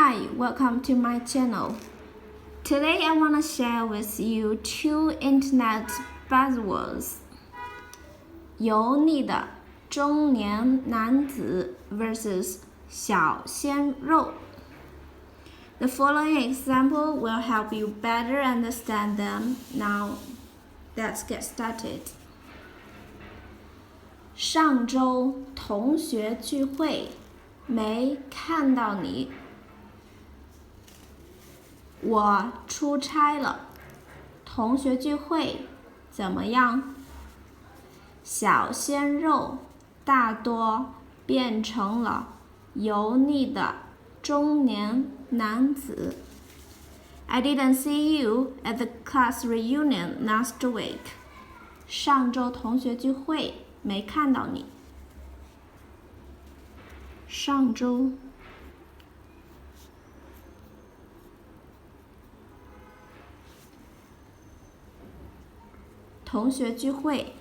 Hi, welcome to my channel. Today I want to share with you two internet buzzwords. 油腻的中年男子 versus 小鲜肉。The following example will help you better understand them. Now, let's get started. 上周同学聚会没看到你。我出差了，同学聚会怎么样？小鲜肉大多变成了油腻的中年男子。I didn't see you at the class reunion last week. 上周同学聚会没看到你。上周同学聚会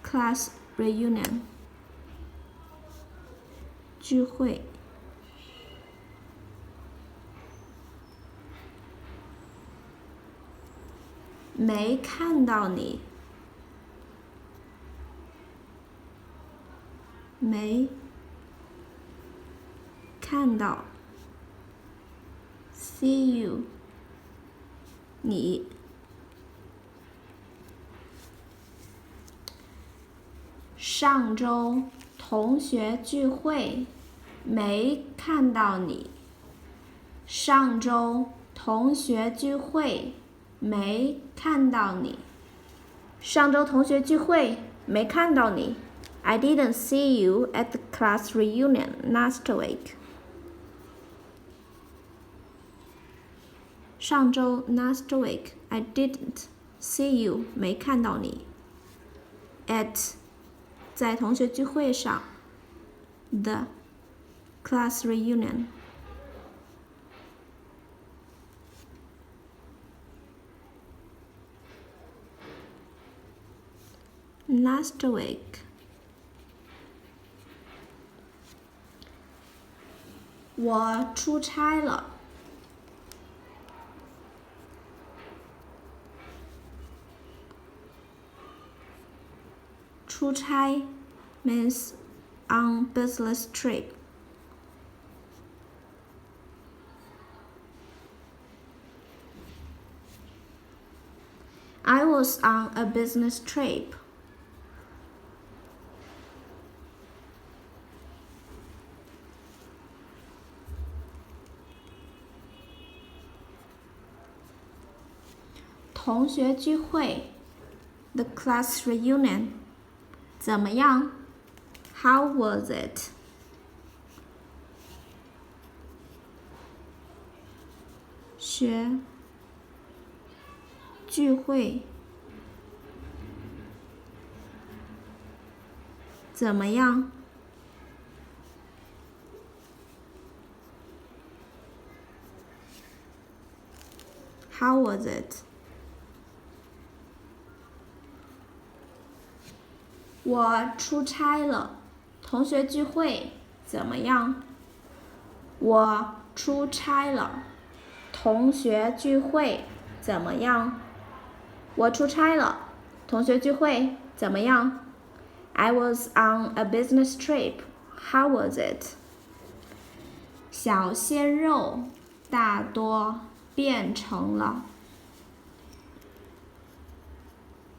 class reunion 聚会没看到你，没看到 see you你上周同学聚会没看到你。上周同学聚会没看到你。上周同学聚会没看到你。I didn't see you at the class reunion last week. 上周 last week, I didn't see you 没看到你。At 在同学聚会上 the class reunion last week. 我出差了。出差 means on business trip. I was on a business trip. 同学聚会 the class reunion 怎么样 How was it? 学聚会怎么样 How was it? 我出差了，同学聚会怎么样？我出差了，同学聚会怎么样？我出差了，同学聚会怎么样？ I was on a business trip. How was it? 小鲜肉大多变成了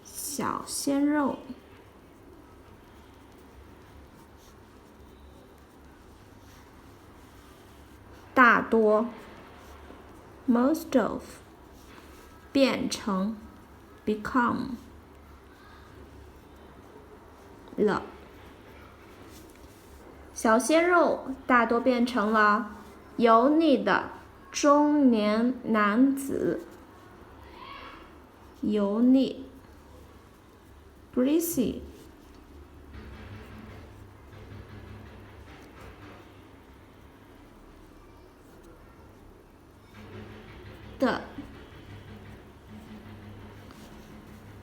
小鲜肉。大多 most of 变成 become 了。小鲜肉大多变成了油腻的中年男子。油腻 greasy 的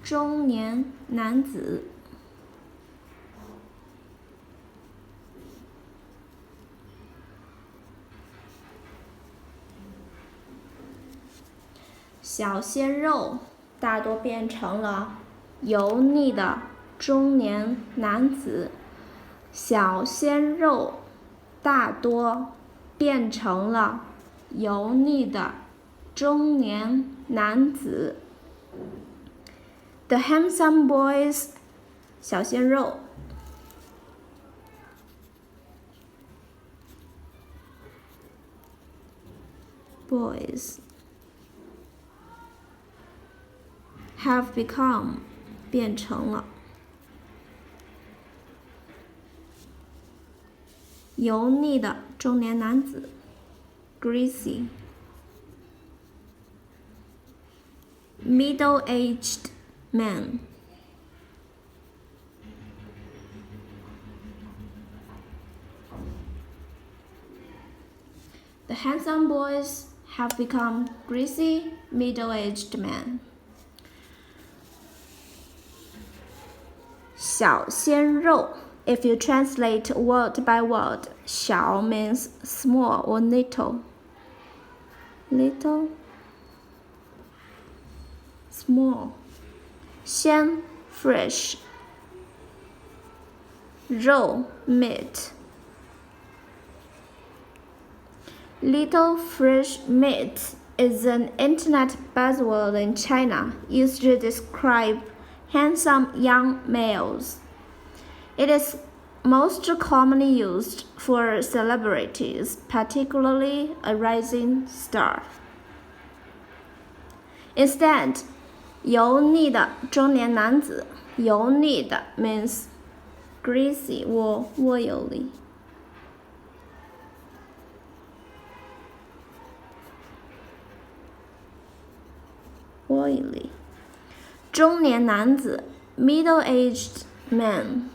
中年男子。小鲜肉大多变成了油腻的中年男子。小鲜肉大多变成了油腻的中年男子。The handsome boys， 小鲜肉。Boys have become 变成了油腻的中年男子 greasy middle-aged man The handsome boys have become greasy middle-aged men 小鲜肉 If you translate word by word, 小 means small or little. Little, small. 鲜 fresh. 肉 meat. Little fresh meat is an internet buzzword in China used to describe handsome young males. It is most commonly used for celebrities, particularly a rising star. Instead, 油腻的中年男子，油腻的 means greasy or oily. Oily. 中年男子 middle-aged man.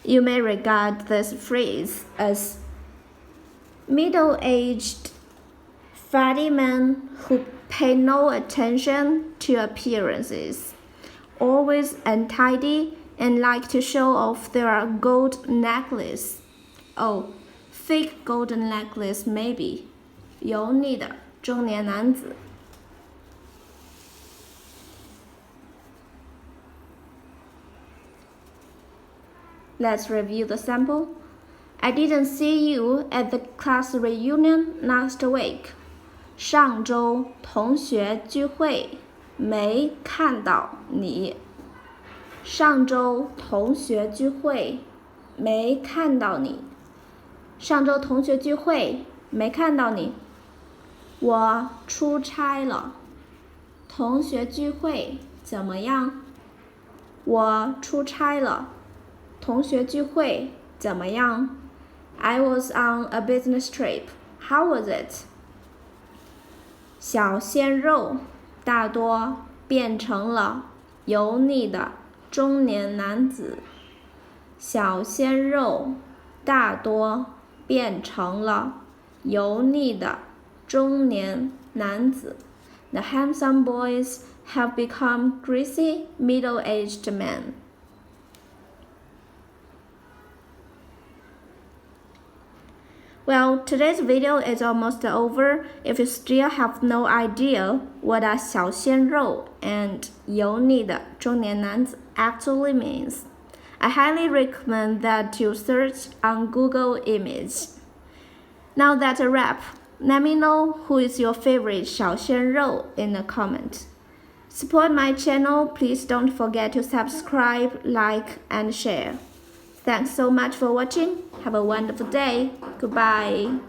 You may regard this phrase as middle-aged fatty men who pay no attention to appearances, always untidy and like to show off their gold necklace. Oh, fake golden necklace maybe. 油腻的中年男子。Let's review the sample. I didn't see you at the class reunion last week. 上周同学聚会没看到你。上周同学聚会没看到你。上周同学聚会没看到你。我出差了。同学聚会怎么样？我出差了。同学聚会怎么样？ I was on a business trip. How was it? 小鲜肉大多变成了油腻的中年男子。小鲜肉大多变成了油腻的中年男子。The handsome boys have become greasy, middle-aged men. Well, today's video is almost over. If you still have no idea what a 小鲜肉 and 油腻的中年男子 actually means, I highly recommend that you search on Google Image. Now that's a wrap. Let me know who is your favorite 小鲜肉 in the comment. Support my channel. Please don't forget to subscribe, like, and share. Thanks so much for watching. Have a wonderful day. Goodbye.